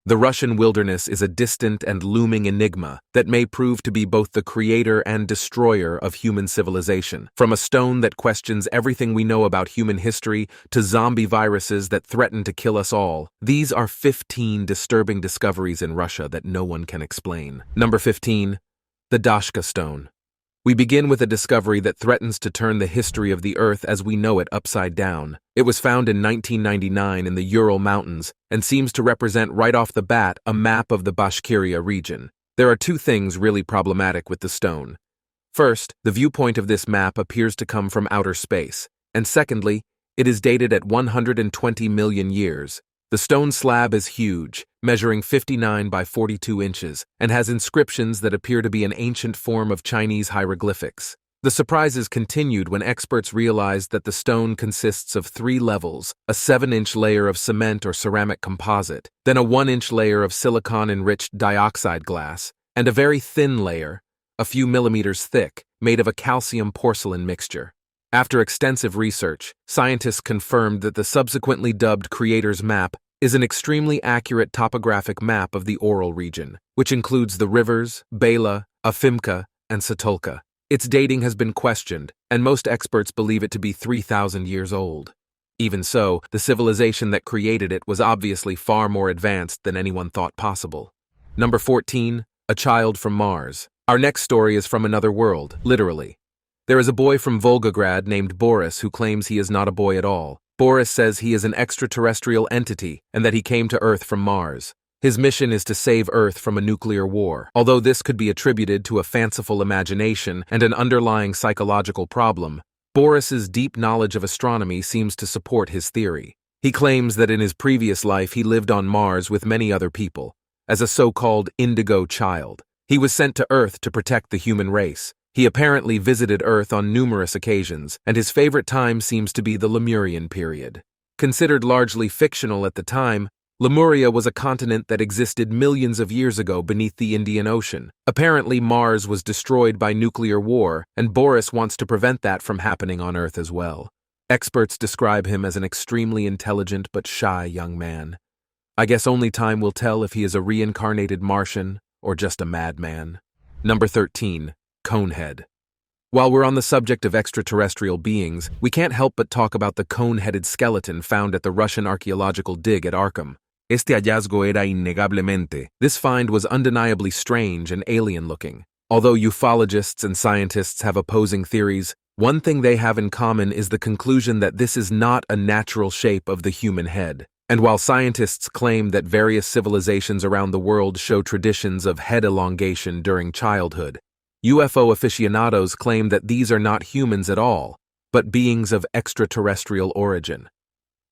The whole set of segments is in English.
The Russian wilderness is a distant and looming enigma that may prove to be both the creator and destroyer of human civilization. From a stone that questions everything we know about human history to zombie viruses that threaten to kill us all, these are 15 disturbing discoveries in Russia that no one can explain. Number 15. The Dashka Stone. We begin with a discovery that threatens to turn the history of the Earth as we know it upside down. It was found in 1999 in the Ural Mountains and seems to represent right off the bat a map of the Bashkiria region. There are two things really problematic with the stone. First, the viewpoint of this map appears to come from outer space, and secondly, it is dated at 120 million years. The stone slab is huge, measuring 59 by 42 inches, and has inscriptions that appear to be an ancient form of Chinese hieroglyphics. The surprises continued when experts realized that the stone consists of 3 levels: a 7-inch layer of cement or ceramic composite, then a 1-inch layer of silicon-enriched dioxide glass, and a very thin layer, a few millimeters thick, made of a calcium porcelain mixture. After extensive research, scientists confirmed that the subsequently dubbed Creator's Map is an extremely accurate topographic map of the Ural region, which includes the rivers Bela, Afimka, and Satulka. Its dating has been questioned, and most experts believe it to be 3,000 years old. Even so, the civilization that created it was obviously far more advanced than anyone thought possible. Number 14. A Child from Mars. Our next story is from another world, literally. There is a boy from Volgograd named Boris who claims he is not a boy at all. Boris says he is an extraterrestrial entity and that he came to Earth from Mars. His mission is to save Earth from a nuclear war. Although this could be attributed to a fanciful imagination and an underlying psychological problem, Boris's deep knowledge of astronomy seems to support his theory. He claims that in his previous life he lived on Mars with many other people, as a so-called indigo child. He was sent to Earth to protect the human race. He apparently visited Earth on numerous occasions, and his favorite time seems to be the Lemurian period. Considered largely fictional at the time, Lemuria was a continent that existed millions of years ago beneath the Indian Ocean. Apparently, Mars was destroyed by nuclear war, and Boris wants to prevent that from happening on Earth as well. Experts describe him as an extremely intelligent but shy young man. I guess only time will tell if he is a reincarnated Martian or just a madman. Number 13. Conehead. While we're on the subject of extraterrestrial beings, we can't help but talk about the cone-headed skeleton found at the Russian archaeological dig at Arkham. Este hallazgo era innegablemente. This find was undeniably strange and alien-looking. Although ufologists and scientists have opposing theories, one thing they have in common is the conclusion that this is not a natural shape of the human head. And while scientists claim that various civilizations around the world show traditions of head elongation during childhood, UFO aficionados claim that these are not humans at all, but beings of extraterrestrial origin.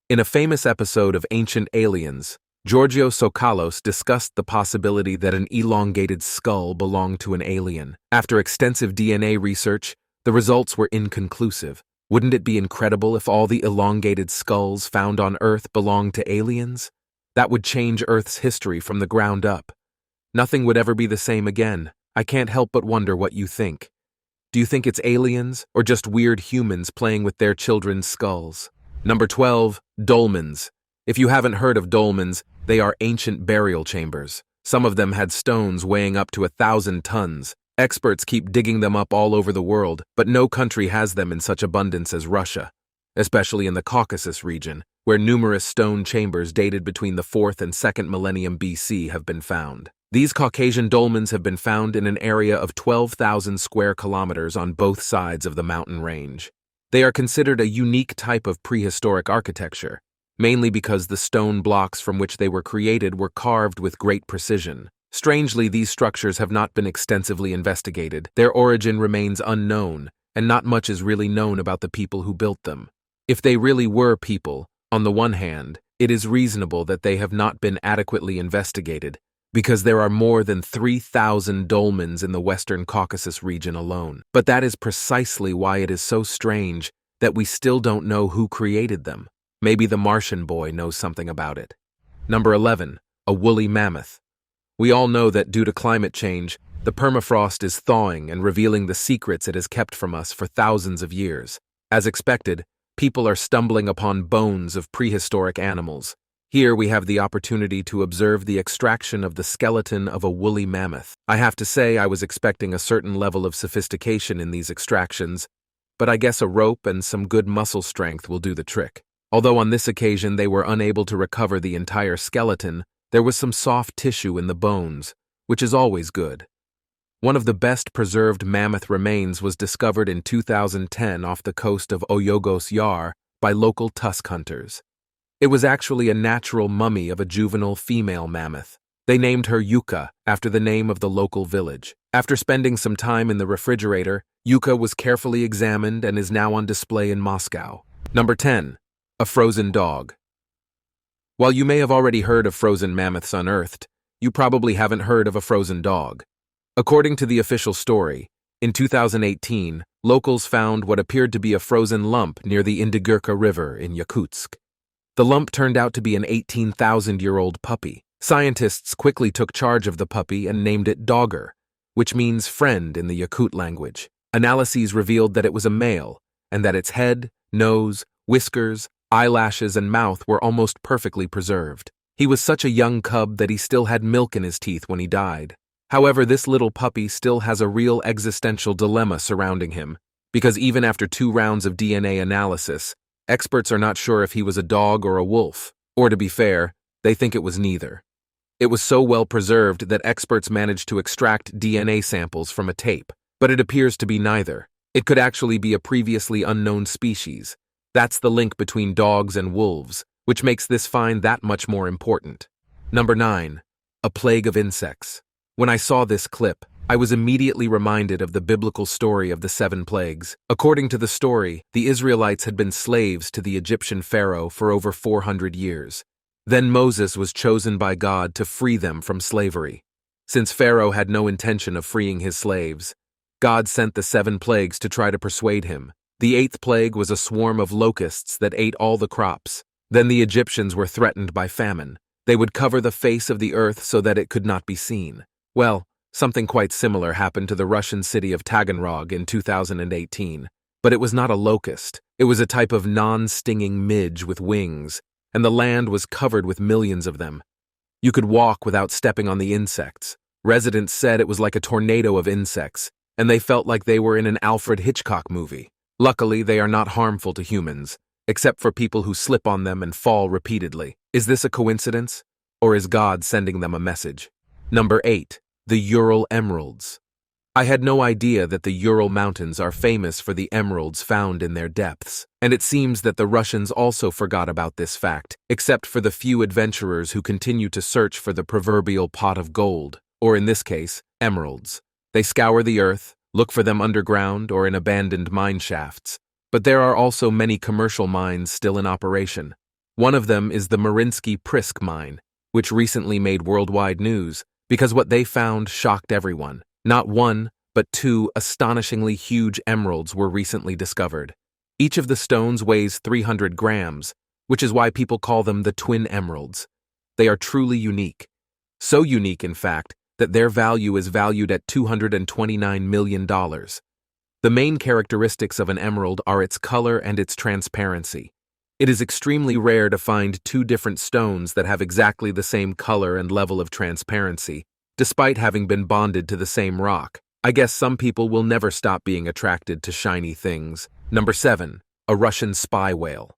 In a famous episode of Ancient Aliens, Giorgio Tsoukalos discussed the possibility that an elongated skull belonged to an alien. After extensive DNA research, the results were inconclusive. Wouldn't it be incredible if all the elongated skulls found on Earth belonged to aliens? That would change Earth's history from the ground up. Nothing would ever be the same again. I can't help but wonder what you think. Do you think it's aliens or just weird humans playing with their children's skulls? Number 12. Dolmens. If you haven't heard of dolmens, they are ancient burial chambers. Some of them had stones weighing up to 1,000 tons. Experts keep digging them up all over the world, but no country has them in such abundance as Russia, especially in the Caucasus region, where numerous stone chambers dated between the 4th and 2nd millennium BC have been found. These Caucasian dolmens have been found in an area of 12,000 square kilometers on both sides of the mountain range. They are considered a unique type of prehistoric architecture, mainly because the stone blocks from which they were created were carved with great precision. Strangely, these structures have not been extensively investigated. Their origin remains unknown, and not much is really known about the people who built them. If they really were people, on the one hand, it is reasonable that they have not been adequately investigated, because there are more than 3,000 dolmens in the Western Caucasus region alone. But that is precisely why it is so strange that we still don't know who created them. Maybe the Martian boy knows something about it. Number 11. A woolly mammoth. We all know that due to climate change, the permafrost is thawing and revealing the secrets it has kept from us for thousands of years. As expected, people are stumbling upon bones of prehistoric animals. Here we have the opportunity to observe the extraction of the skeleton of a woolly mammoth. I have to say I was expecting a certain level of sophistication in these extractions, but I guess a rope and some good muscle strength will do the trick. Although on this occasion they were unable to recover the entire skeleton, there was some soft tissue in the bones, which is always good. One of the best preserved mammoth remains was discovered in 2010 off the coast of Oyogos Yar by local tusk hunters. It was actually a natural mummy of a juvenile female mammoth. They named her Yuka after the name of the local village. After spending some time in the refrigerator, Yuka was carefully examined and is now on display in Moscow. Number 10. A frozen dog. While you may have already heard of frozen mammoths unearthed, you probably haven't heard of a frozen dog. According to the official story, in 2018, locals found what appeared to be a frozen lump near the Indigirka River in Yakutsk. The lump turned out to be an 18,000-year-old puppy. Scientists quickly took charge of the puppy and named it Dogger, which means friend in the Yakut language. Analyses revealed that it was a male, and that its head, nose, whiskers, eyelashes, and mouth were almost perfectly preserved. He was such a young cub that he still had milk in his teeth when he died. However, this little puppy still has a real existential dilemma surrounding him, because even after 2 rounds of DNA analysis, experts are not sure if he was a dog or a wolf, or to be fair, they think it was neither. It was so well preserved that experts managed to extract DNA samples from a tape, but it appears to be neither. It could actually be a previously unknown species. That's the link between dogs and wolves, which makes this find that much more important. Number 9. A plague of insects. When I saw this clip, I was immediately reminded of the biblical story of the 7 plagues. According to the story, the Israelites had been slaves to the Egyptian pharaoh for over 400 years. Then Moses was chosen by God to free them from slavery. Since Pharaoh had no intention of freeing his slaves, God sent the 7 plagues to try to persuade him. The 8th plague was a swarm of locusts that ate all the crops. Then the Egyptians were threatened by famine. They would cover the face of the earth so that it could not be seen. Well, something quite similar happened to the Russian city of Taganrog in 2018. But it was not a locust. It was a type of non-stinging midge with wings, and the land was covered with millions of them. You could walk without stepping on the insects. Residents said it was like a tornado of insects, and they felt like they were in an Alfred Hitchcock movie. Luckily, they are not harmful to humans, except for people who slip on them and fall repeatedly. Is this a coincidence, or is God sending them a message? Number 8. The Ural Emeralds. I had no idea that the Ural Mountains are famous for the emeralds found in their depths, and it seems that the Russians also forgot about this fact, except for the few adventurers who continue to search for the proverbial pot of gold, or in this case, emeralds. They scour the earth, look for them underground or in abandoned mine shafts, but there are also many commercial mines still in operation. One of them is the Mariinsky Prisk mine, which recently made worldwide news, because what they found shocked everyone. Not 1, but 2 astonishingly huge emeralds were recently discovered. Each of the stones weighs 300 grams, which is why people call them the twin emeralds. They are truly unique. So unique, in fact, that their value is valued at $229 million. The main characteristics of an emerald are its color and its transparency. It is extremely rare to find 2 different stones that have exactly the same color and level of transparency, despite having been bonded to the same rock. I guess some people will never stop being attracted to shiny things. Number 7. A Russian spy whale.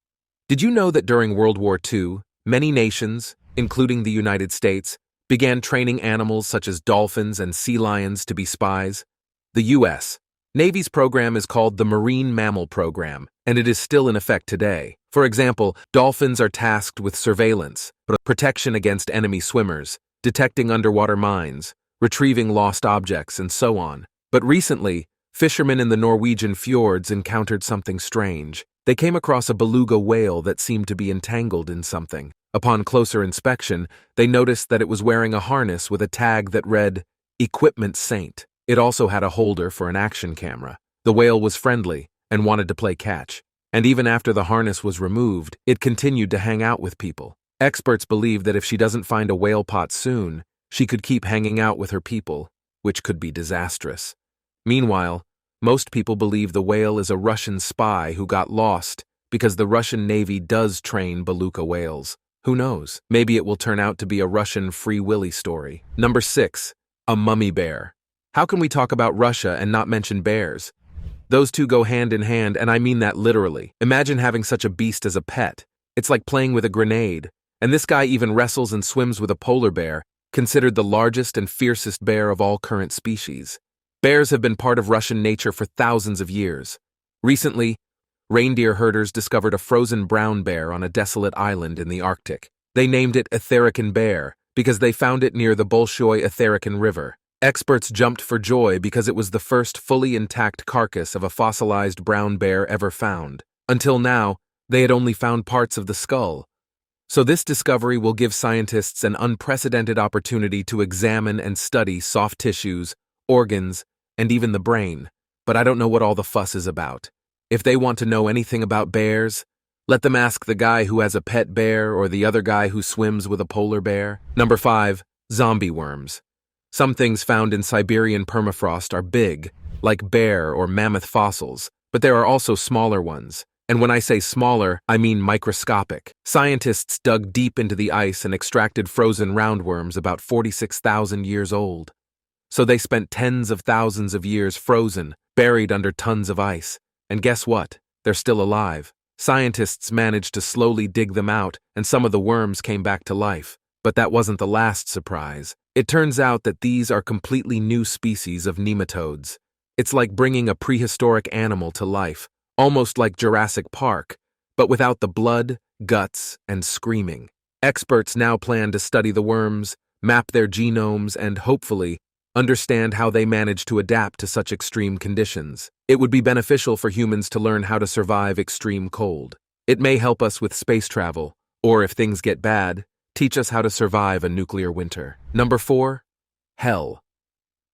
Did you know that during World War II, many nations, including the United States, began training animals such as dolphins and sea lions to be spies? The U.S. Navy's program is called the Marine Mammal Program, and it is still in effect today. For example, dolphins are tasked with surveillance, protection against enemy swimmers, detecting underwater mines, retrieving lost objects, and so on. But recently, fishermen in the Norwegian fjords encountered something strange. They came across a beluga whale that seemed to be entangled in something. Upon closer inspection, they noticed that it was wearing a harness with a tag that read, "Equipment Saint." It also had a holder for an action camera. The whale was friendly and wanted to play catch. And even after the harness was removed, it continued to hang out with people. Experts believe that if she doesn't find a whale pot soon, she could keep hanging out with her people, which could be disastrous. Meanwhile, most people believe the whale is a Russian spy who got lost because the Russian Navy does train beluga whales. Who knows? Maybe it will turn out to be a Russian Free Willy story. Number 6. A mummy bear. How can we talk about Russia and not mention bears? Those two go hand in hand, and I mean that literally. Imagine having such a beast as a pet. It's like playing with a grenade. And this guy even wrestles and swims with a polar bear, considered the largest and fiercest bear of all current species. Bears have been part of Russian nature for thousands of years. Recently, reindeer herders discovered a frozen brown bear on a desolate island in the Arctic. They named it Etherican bear because they found it near the Bolshoi Etherican River. Experts jumped for joy because it was the first fully intact carcass of a fossilized brown bear ever found. Until now, they had only found parts of the skull. So this discovery will give scientists an unprecedented opportunity to examine and study soft tissues, organs, and even the brain. But I don't know what all the fuss is about. If they want to know anything about bears, let them ask the guy who has a pet bear or the other guy who swims with a polar bear. Number 5. Zombie worms. Some things found in Siberian permafrost are big, like bear or mammoth fossils, but there are also smaller ones. And when I say smaller, I mean microscopic. Scientists dug deep into the ice and extracted frozen roundworms about 46,000 years old. So they spent tens of thousands of years frozen, buried under tons of ice. And guess what? They're still alive. Scientists managed to slowly dig them out, and some of the worms came back to life. But that wasn't the last surprise. It turns out that these are completely new species of nematodes. It's like bringing a prehistoric animal to life, almost like Jurassic Park, but without the blood, guts, and screaming. Experts now plan to study the worms, map their genomes, and hopefully understand how they manage to adapt to such extreme conditions. It would be beneficial for humans to learn how to survive extreme cold. It may help us with space travel, or if things get bad, teach us how to survive a nuclear winter. Number 4. Hell.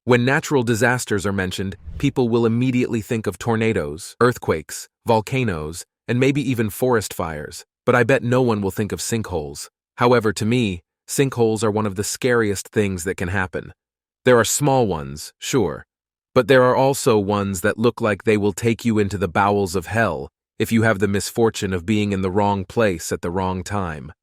When natural disasters are mentioned, people will immediately think of tornadoes, earthquakes, volcanoes, and maybe even forest fires. But I bet no one will think of sinkholes. However, to me, sinkholes are one of the scariest things that can happen. There are small ones, sure, but there are also ones that look like they will take you into the bowels of hell if you have the misfortune of being in the wrong place at the wrong time.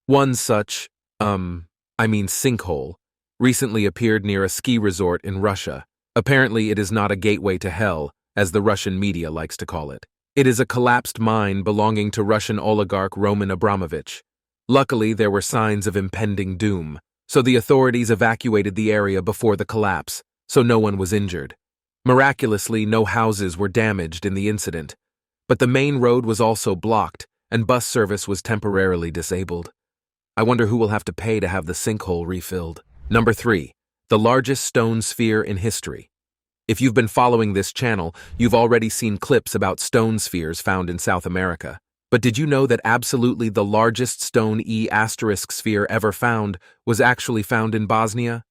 One such, sinkhole, recently appeared near a ski resort in Russia. Apparently, it is not a gateway to hell, as the Russian media likes to call it. It is a collapsed mine belonging to Russian oligarch Roman Abramovich. Luckily, there were signs of impending doom, so the authorities evacuated the area before the collapse, so no one was injured. Miraculously, no houses were damaged in the incident, but the main road was also blocked, and bus service was temporarily disabled. I wonder who will have to pay to have the sinkhole refilled. Number 3. The largest stone sphere in history. If you've been following this channel, you've already seen clips about stone spheres found in South America. But did you know that absolutely the largest stone E** sphere ever found was actually found in Bosnia?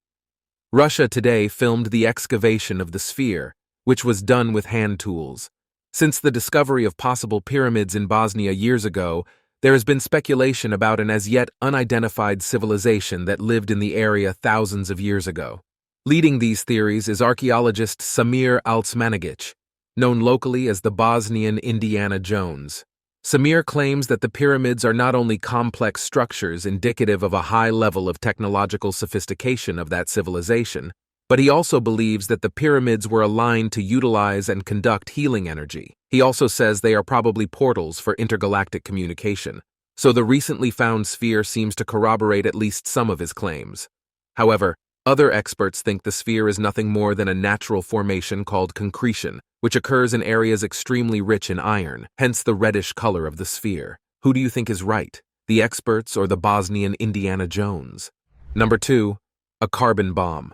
Russia today filmed the excavation of the sphere, which was done with hand tools. Since the discovery of possible pyramids in Bosnia years ago, there has been speculation about an as yet unidentified civilization that lived in the area thousands of years ago. Leading these theories is archaeologist Samir Altsmanagic, known locally as the Bosnian Indiana Jones. Samir claims that the pyramids are not only complex structures indicative of a high level of technological sophistication of that civilization, but he also believes that the pyramids were aligned to utilize and conduct healing energy. He also says they are probably portals for intergalactic communication, so the recently found sphere seems to corroborate at least some of his claims. However, other experts think the sphere is nothing more than a natural formation called concretion, which occurs in areas extremely rich in iron, hence the reddish color of the sphere. Who do you think is right, the experts or the Bosnian Indiana Jones? Number 2. A carbon bomb.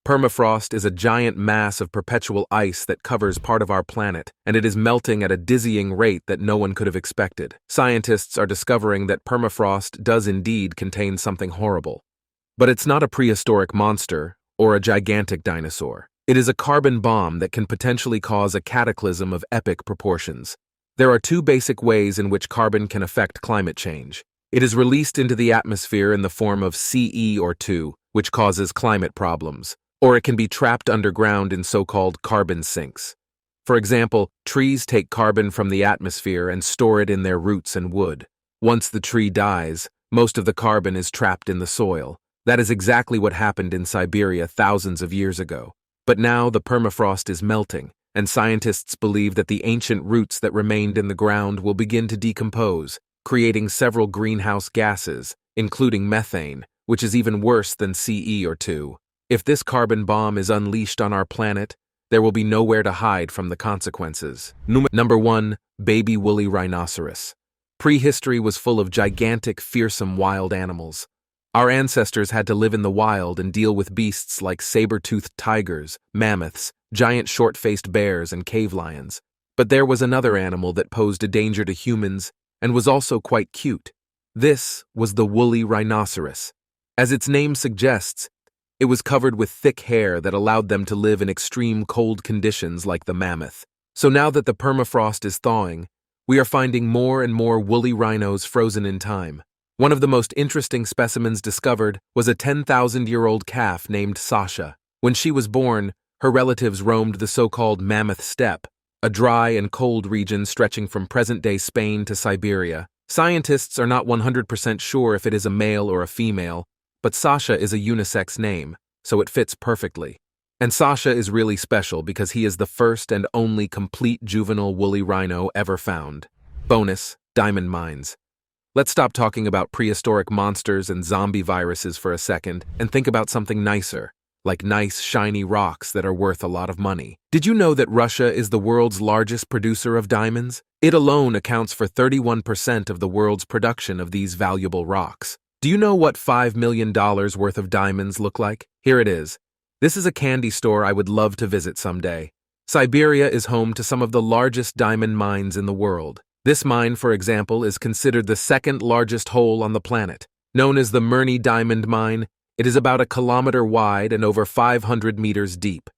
Permafrost is a giant mass of perpetual ice that covers part of our planet, and it is melting at a dizzying rate that no one could have expected. Scientists are discovering that permafrost does indeed contain something horrible. But it's not a prehistoric monster or a gigantic dinosaur. It is a carbon bomb that can potentially cause a cataclysm of epic proportions. There are two basic ways in which carbon can affect climate change. It is released into the atmosphere in the form of Ce2, which causes climate problems, or it can be trapped underground in so-called carbon sinks. For example, trees take carbon from the atmosphere and store it in their roots and wood. Once the tree dies, most of the carbon is trapped in the soil. That is exactly what happened in Siberia thousands of years ago. But now the permafrost is melting, and scientists believe that the ancient roots that remained in the ground will begin to decompose, creating several greenhouse gases, including methane, which is even worse than Ce2. If this carbon bomb is unleashed on our planet, there will be nowhere to hide from the consequences. Number 1. Baby woolly rhinoceros. Prehistory was full of gigantic, fearsome wild animals. Our ancestors had to live in the wild and deal with beasts like saber-toothed tigers, mammoths, giant short-faced bears, and cave lions. But there was another animal that posed a danger to humans and was also quite cute. This was the woolly rhinoceros. As its name suggests, it was covered with thick hair that allowed them to live in extreme cold conditions like the mammoth. So now that the permafrost is thawing, we are finding more and more woolly rhinos frozen in time. One of the most interesting specimens discovered was a 10,000-year-old calf named Sasha. When she was born, her relatives roamed the so-called Mammoth Steppe, a dry and cold region stretching from present-day Spain to Siberia. Scientists are not 100% sure if it is a male or a female, but Sasha is a unisex name, so it fits perfectly. And Sasha is really special because he is the first and only complete juvenile woolly rhino ever found. Bonus: diamond mines. Let's stop talking about prehistoric monsters and zombie viruses for a second and think about something nicer, like nice, shiny rocks that are worth a lot of money. Did you know that Russia is the world's largest producer of diamonds? It alone accounts for 31% of the world's production of these valuable rocks. Do you know what $5 million worth of diamonds look like? Here it is. This is a candy store I would love to visit someday. Siberia is home to some of the largest diamond mines in the world. This mine, for example, is considered the second largest hole on the planet. Known as the Mirny Diamond Mine, it is about 1 kilometer wide and over 500 meters deep.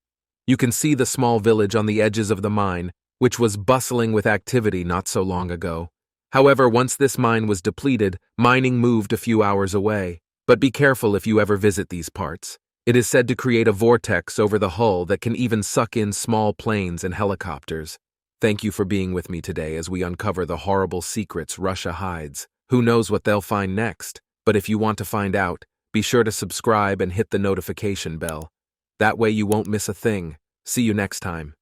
You can see the small village on the edges of the mine, which was bustling with activity not so long ago. However, once this mine was depleted, mining moved a few hours away. But be careful if you ever visit these parts. It is said to create a vortex over the hull that can even suck in small planes and helicopters. Thank you for being with me today as we uncover the horrible secrets Russia hides. Who knows what they'll find next? But if you want to find out, be sure to subscribe and hit the notification bell. That way you won't miss a thing. See you next time.